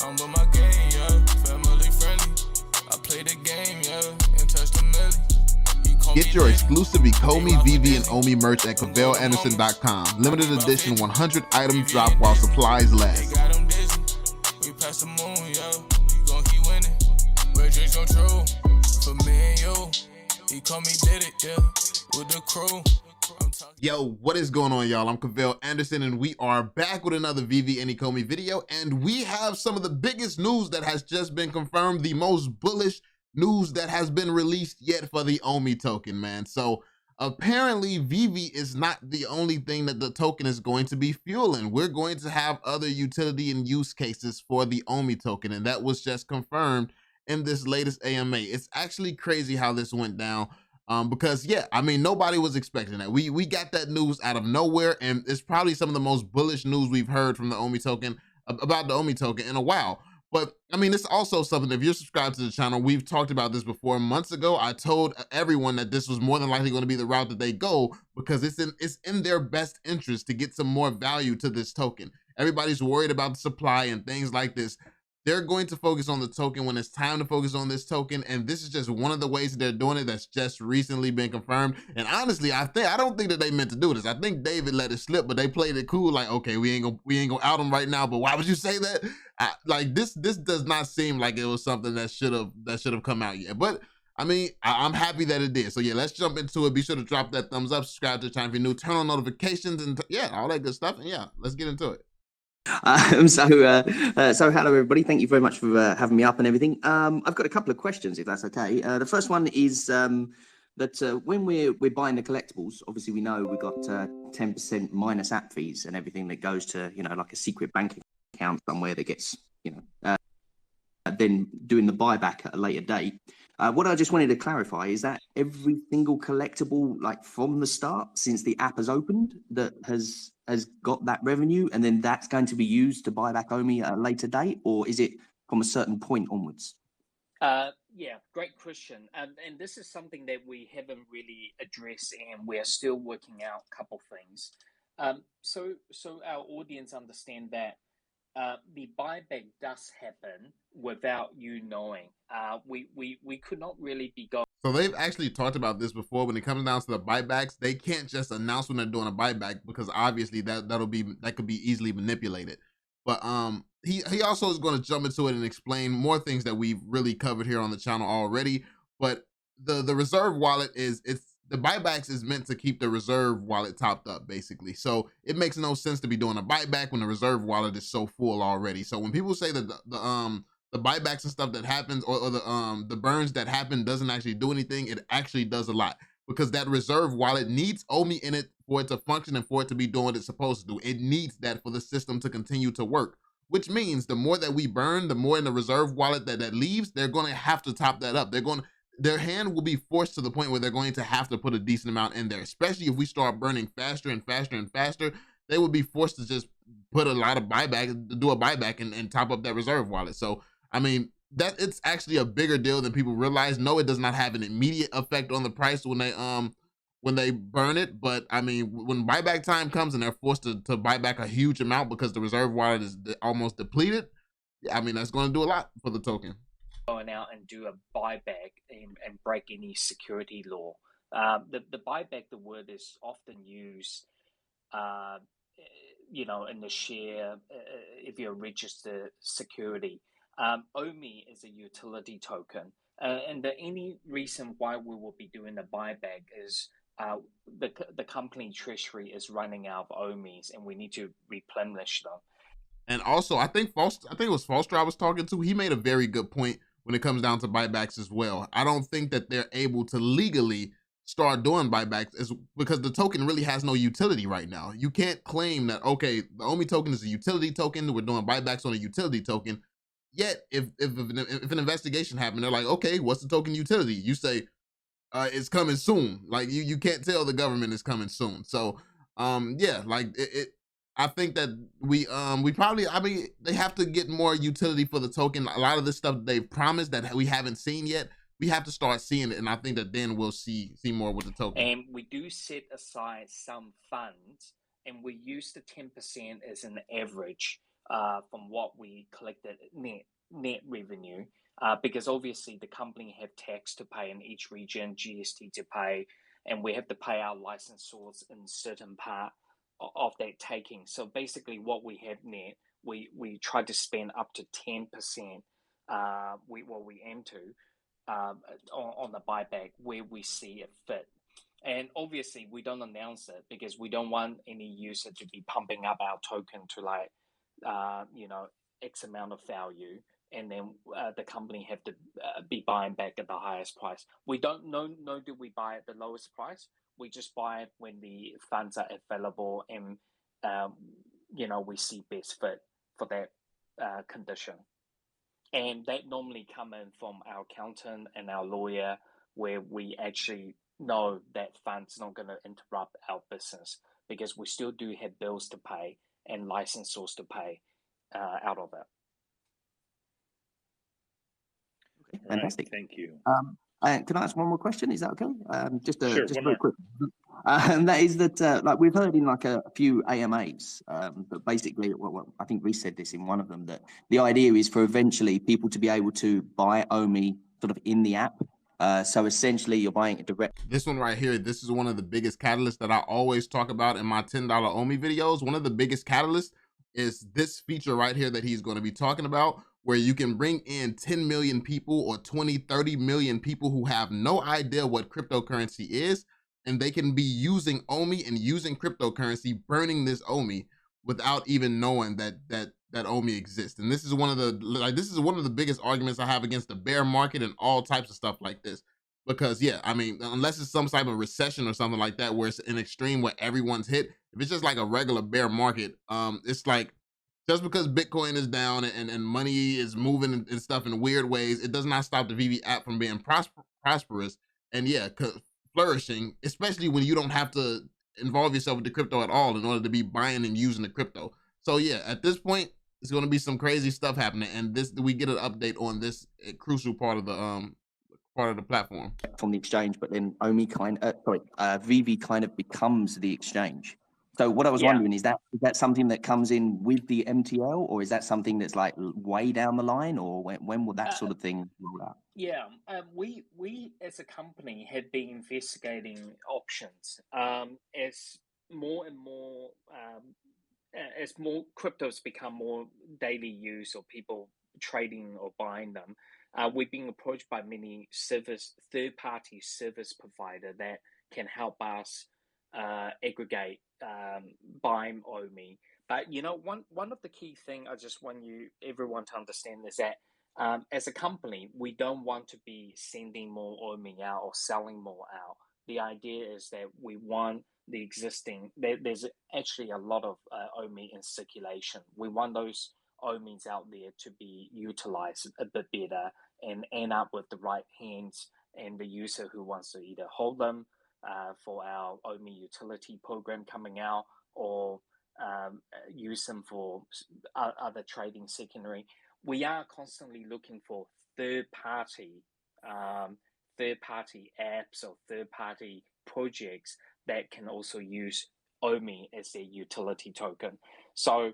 I'm with my game, yeah. Family friendly. I play the game, yeah. And touch the milli. Get your exclusive Ecomi, VeVe, and Omi merch at CavellAnderson.com. Limited edition 100 items drop while supplies last. They got them dizzy. We pass the moon, yo. We gon' keep winning. Red dreams come true. For me and you. Ecomi did it, yeah. With the crew. Yo, what is going on, y'all? I'm Cavell Anderson, and we are back with another VeVe and Ecomi video, and we have some of the biggest news that has just been confirmed, the most bullish news that has been released yet for the Omi token, man. So apparently VeVe is not the only thing that the token is going to be fueling. We're going to have other utility and use cases for the Omi token, and that was just confirmed in this latest AMA. It's actually crazy how this went down. Because yeah, I mean, nobody was expecting that. We got that news out of nowhere, and it's probably some of the most bullish news we've heard from the Omi token about the Omi token in a while. But I mean, it's also something, if you're subscribed to the channel, we've talked about this before. Months ago, I told everyone that this was more than likely going to be the route that they go, because it's in their best interest to get some more value to this token. Everybody's worried about the supply and things like this. They're going to focus on the token when it's time to focus on this token, and this is just one of the ways that they're doing it that's just recently been confirmed. And honestly, I don't think that they meant to do this. I think David let it slip, but they played it cool, like, okay, we ain't gonna out him right now, but why would you say that? Like this does not seem like it was something that should have come out yet. But I mean, I'm happy that it did. So yeah, let's jump into it. Be sure to drop that thumbs up, subscribe to the channel if you're new, turn on notifications, and yeah, all that good stuff. And yeah, let's get into it. So hello everybody. Thank you very much for having me up and everything. I've got a couple of questions, if that's okay. The first one is that when we're buying the collectibles, obviously we know we've got 10% minus app fees and everything that goes to, you know, like a secret bank account somewhere that gets, you know, then doing the buyback at a later date. What I just wanted to clarify is that every single collectible, like from the start, since the app has opened, that has got that revenue, and then that's going to be used to buy back Omi at a later date, or is it from a certain point onwards? Yeah, great question. And this is something that we haven't really addressed, and we're still working out a couple things. So our audience understand that the buyback does happen without you knowing. We could not really be going. So they've actually talked about this before. When it comes down to the buybacks, they can't just announce when they're doing a buyback, because obviously that could be easily manipulated. But he also is going to jump into it and explain more things that we've really covered here on the channel already. But the reserve wallet the buybacks is meant to keep the reserve wallet topped up, basically. So it makes no sense to be doing a buyback when the reserve wallet is so full already. So when people say that the buybacks and stuff that happens, or the burns that happen doesn't actually do anything, it actually does a lot, because that reserve wallet needs Omi in it for it to function and for it to be doing what it's supposed to do. It needs that for the system to continue to work, which means the more that we burn, the more in the reserve wallet that leaves, they're going to have to top that up. Their hand will be forced to the point where they're going to have to put a decent amount in there, especially if we start burning faster and faster and faster. They would be forced to just put a lot of do a buyback and top up that reserve wallet. So I mean, that it's actually a bigger deal than people realize. No, it does not have an immediate effect on the price when they burn it. But I mean, when buyback time comes and they're forced to buy back a huge amount because the reserve wallet is almost depleted, I mean, that's going to do a lot for the token. Going out and do a buyback and break any security law. The buyback, the word is often used, you know, in the share, if you're a registered security. Omi is a utility token, and the only reason why we will be doing the buyback is the company treasury is running out of Omis, and we need to replenish them. And also, I think it was Foster I was talking to. He made a very good point when it comes down to buybacks as well. I don't think that they're able to legally start doing buybacks because the token really has no utility right now. You can't claim that, okay, the Omi token is a utility token, we're doing buybacks on a utility token. Yet, if an investigation happened, they're like, okay, what's the token utility? You say, it's coming soon. Like you can't tell the government is coming soon. So, yeah, like I think that we probably, I mean, they have to get more utility for the token. A lot of this stuff they've promised that we haven't seen yet, we have to start seeing it, and I think that then we'll see more with the token. And we do set aside some funds, and we use the 10% as an average from what we collected net revenue, because obviously the company have tax to pay in each region, GST to pay, and we have to pay our licensors in certain part of that taking. So basically, what we have net, we try to spend up to 10%. We aim to on the buyback where we see it fit. And obviously, we don't announce it because we don't want any user to be pumping up our token to like, X amount of value, and then the company have to be buying back at the highest price. We don't know do we buy at the lowest price. We just buy it when the funds are available and we see best fit for that condition. And that normally come in from our accountant and our lawyer, where we actually know that fund's not going to interrupt our business, because we still do have bills to pay and licensors to pay out of it. Okay, fantastic. Right, thank you. Can I ask one more question? Is that okay? Just Sure, just why very not? quick. And that is that, like we've heard in like a few AMAs, but basically, I think we said this in one of them, that the idea is for eventually people to be able to buy Omi sort of in the app. So essentially, you're buying it direct. This one right here, this is one of the biggest catalysts that I always talk about in my $10 Omi videos. One of the biggest catalysts is this feature right here that he's going to be talking about, where you can bring in 10 million people or 20, 30 million people who have no idea what cryptocurrency is, and they can be using Omi and using cryptocurrency, burning this Omi without even knowing that Omi exists. And this is one of the biggest arguments I have against the bear market and all types of stuff like this. Because yeah, I mean, unless it's some type of recession or something like that, where it's an extreme where everyone's hit, if it's just like a regular bear market, it's like, just because Bitcoin is down and money is moving and stuff in weird ways, it does not stop the VeVe app from being prosperous and yeah, flourishing, especially when you don't have to involve yourself with the crypto at all in order to be buying and using the crypto. So yeah, at this point, it's going to be some crazy stuff happening, and we get an update on this crucial part of the platform from the exchange, but then VeVe kind of becomes the exchange. So what I was wondering is that something that comes in with the MTL, or is that something that's like way down the line, or when will that sort of thing roll out? Yeah, we as a company have been investigating options as more and more as more cryptos become more daily use or people trading or buying them. We're being approached by many third-party service provider that can help us aggregate buying Omi. But one of the key thing I just want everyone to understand is that as a company, we don't want to be sending more Omi out or selling more out. The idea is that we want the existing. There's actually a lot of Omi in circulation. We want those Omis out there to be utilized a bit better and end up with the right hands and the user who wants to either hold them for our Omi utility program coming out, or use them for other trading secondary. We are constantly looking for third-party apps or third-party projects that can also use Omi as their utility token. So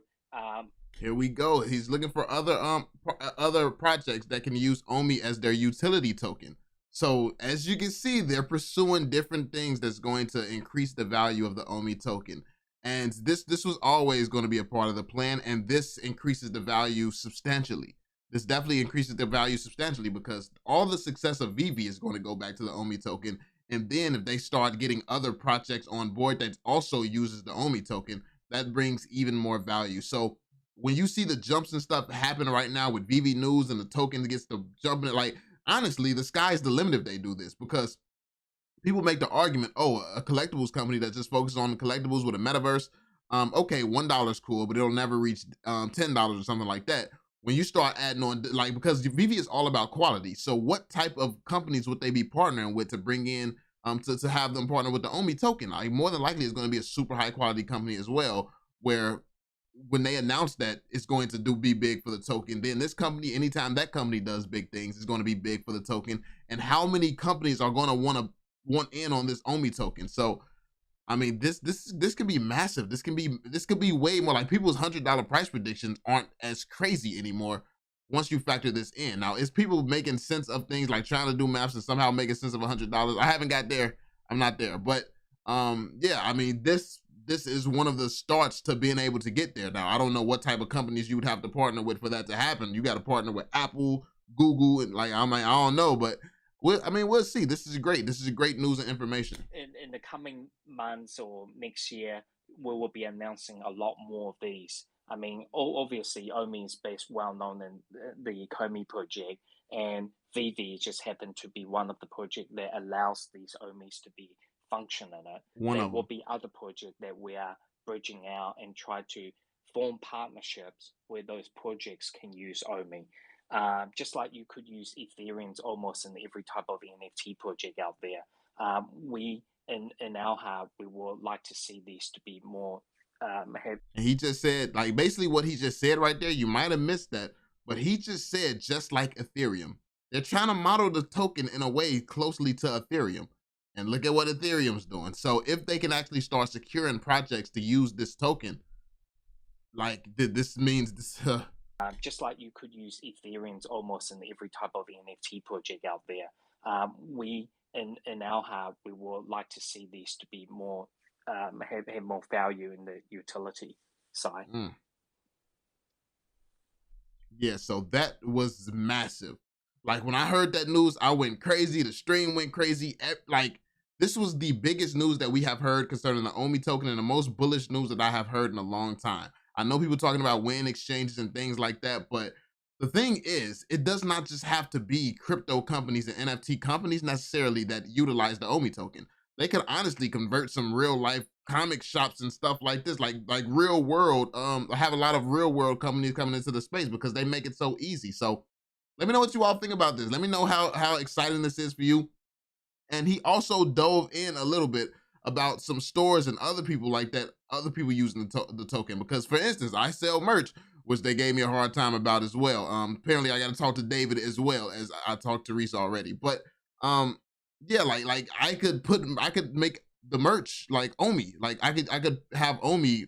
here we go. He's looking for other projects that can use Omi as their utility token. So as you can see, they're pursuing different things that's going to increase the value of the Omi token. And this was always going to be a part of the plan, and this increases the value substantially. This definitely increases the value substantially, because all the success of VeVe is going to go back to the Omi token. And then if they start getting other projects on board that also uses the Omi token, that brings even more value. So when you see the jumps and stuff happen right now with VeVe News and the token gets to jumping, like, honestly, the sky's the limit if they do this, because people make the argument, oh, a collectibles company that just focuses on the collectibles with a metaverse, okay, $1 is cool, but it'll never reach $10 or something like that. When you start adding on, like, because VeVe is all about quality. So what type of companies would they be partnering with to bring in, to have them partner with the Omi token? Like, more than likely, it's going to be a super high quality company as well, where when they announce that it's going to be big for the token, then this company, anytime that company does big things, it's going to be big for the token. And how many companies are going to want in on this Omi token? So I mean, this could be massive. This could be way more. Like, people's $100 price predictions aren't as crazy anymore once you factor this in. Now, is people making sense of things, like trying to do maps and somehow making sense of $100? I haven't got there. I'm not there, but yeah. I mean, this is one of the starts to being able to get there. Now, I don't know what type of companies you would have to partner with for that to happen. You got to partner with Apple, Google, and like, I don't know, but we'll see. This is great. This is great news and information. In the coming months or next year, we will be announcing a lot more of these. I mean, obviously, Omi is best well known in the Ecomi project, and VeVe just happened to be one of the projects that allows these Omis to be function in it. One There of will them. be other projects that we are bridging out and try to form partnerships where those projects can use Omi. Just like you could use Ethereum's almost in every type of NFT project out there. We in our hub, we would like to see these to be more And he just said, like, basically what he just said right there, you might have missed that, but he just said, just like Ethereum. They're trying to model the token in a way closely to Ethereum. And look at what Ethereum's doing. So if they can actually start securing projects to use this token, like, this means this. Just like you could use Ethereum's almost in every type of NFT project out there. We in our hub, we would like to see these to be more have more value in the utility side. Yeah, so that was massive. Like, when I heard that news, I went crazy. The stream went crazy. Like, this was the biggest news that we have heard concerning the Omi token, and the most bullish news that I have heard in a long time. I know people talking about WIN exchanges and things like that, but the thing is, it does not just have to be crypto companies and NFT companies necessarily that utilize the Omi token. They could honestly convert some real life comic shops and stuff like this, like real world. I have a lot of real world companies coming into the space because they make it so easy. So let me know what you all think about this. Let me know how exciting this is for you. And he also dove in a little bit about some stores and other people like that, other people using the token. Because, for instance, I sell merch, which they gave me a hard time about as well. Apparently, I got to talk to David as well, as I talked to Reese already. But yeah, like I could make the merch like Omi. Like, I could have Omi,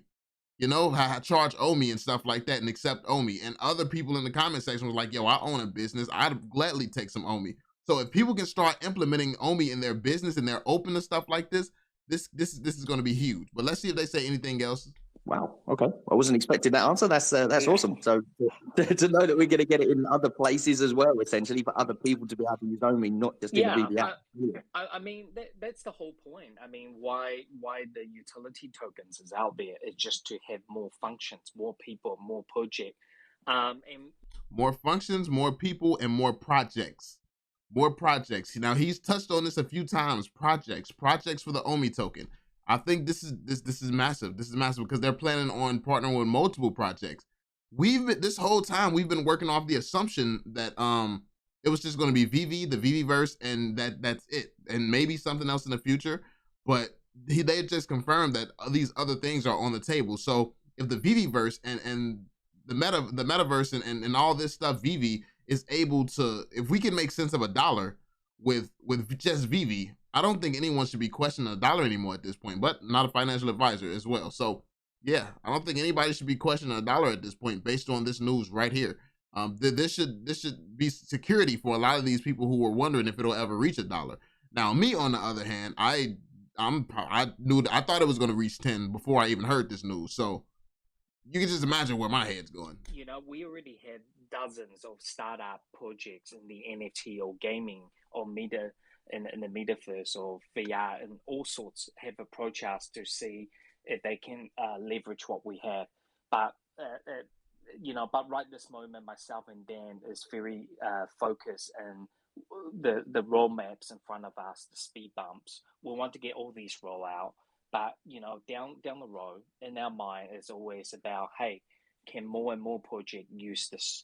you know, charge Omi and stuff like that and accept Omi. And other people in the comment section was like, yo, I own a business. I'd gladly take some Omi. So if people can start implementing Omi in their business and they're open to stuff like this, this is going to be huge. But let's see if they say anything else. Wow. Okay. I wasn't expecting that answer. That's awesome. So to know that we're going to get it in other places as well, essentially, for other people to be able to use Omi, not just in the VeVe app. I mean, that's the whole point. I mean, why the utility tokens is out there is just to have more functions, more people, more project, and more functions, more people, and more projects. More projects. Now, he's touched on this a few times. Projects for the Omi token. I think this is massive. This is massive because they're planning on partnering with multiple projects. This whole time we've been working off the assumption that it was just going to be VeVe, the VeVeverse, and that's it, and maybe something else in the future. But they just confirmed that these other things are on the table. So if the VeVeverse and the metaverse and all this stuff, VeVe is able to, if we can make sense of $1 with just VeVe, I don't think anyone should be questioning $1 anymore at this point, but not a financial advisor as well. So yeah, I don't think anybody should be questioning $1 at this point based on this news right here. This should be security for a lot of these people who were wondering if it'll ever reach $1. Now, me on the other hand, I thought it was going to reach 10 before I even heard this news. So you can just imagine where my head's going. You know, we already had dozens of startup projects in the NFT or gaming or in the metaverse or VR, and all sorts have approached us to see if they can leverage what we have. But you know, but right this moment, myself and Dan is very focused and the roadmaps in front of us, the speed bumps. We want to get all these roll out, but you know, down the road in our mind is always about, hey, can more and more projects use this,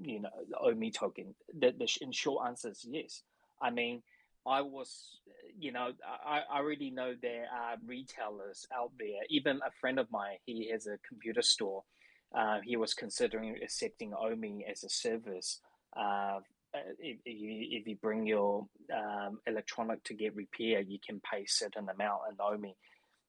you know, Omi token? In short answer is yes. I mean, I was, you know, I already know there are retailers out there. Even a friend of mine, he has a computer store. He was considering accepting Omi as a service. If you bring your electronic to get repaired, you can pay a certain amount in Omi.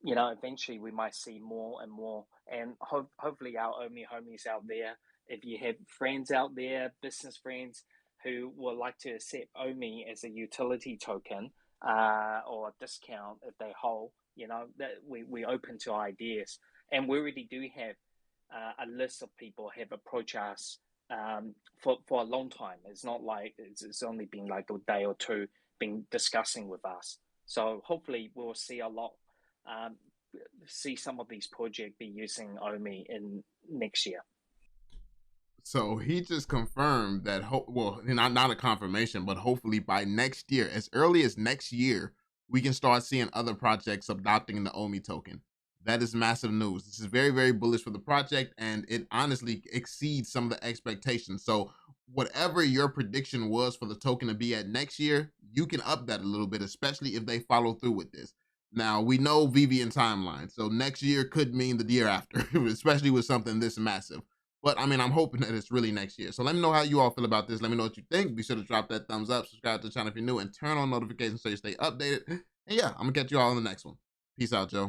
you know, eventually we might see more and more. And hopefully, our Omi homies out there, if you have friends out there, business friends who would like to accept Omi as a utility token or a discount if they hold, you know, that we open to ideas. And we already do have a list of people have approached us for a long time. It's not like it's only been like a day or two been discussing with us. So hopefully we'll see a lot, um, see some of these projects be using Omi in next year. So he just confirmed that, well, not a confirmation, but hopefully by next year, as early as next year, we can start seeing other projects adopting the Omi token. That is massive news. This is very, very bullish for the project, and it honestly exceeds some of the expectations. So whatever your prediction was for the token to be at next year, you can up that a little bit, especially if they follow through with this. Now, we know VeVe and timeline, so next year could mean the year after, especially with something this massive. But I mean, I'm hoping that it's really next year. So let me know how you all feel about this. Let me know what you think. Be sure to drop that thumbs up, subscribe to the channel if you're new, and turn on notifications so you stay updated. And yeah, I'm gonna catch you all in the next one. Peace out, Joe.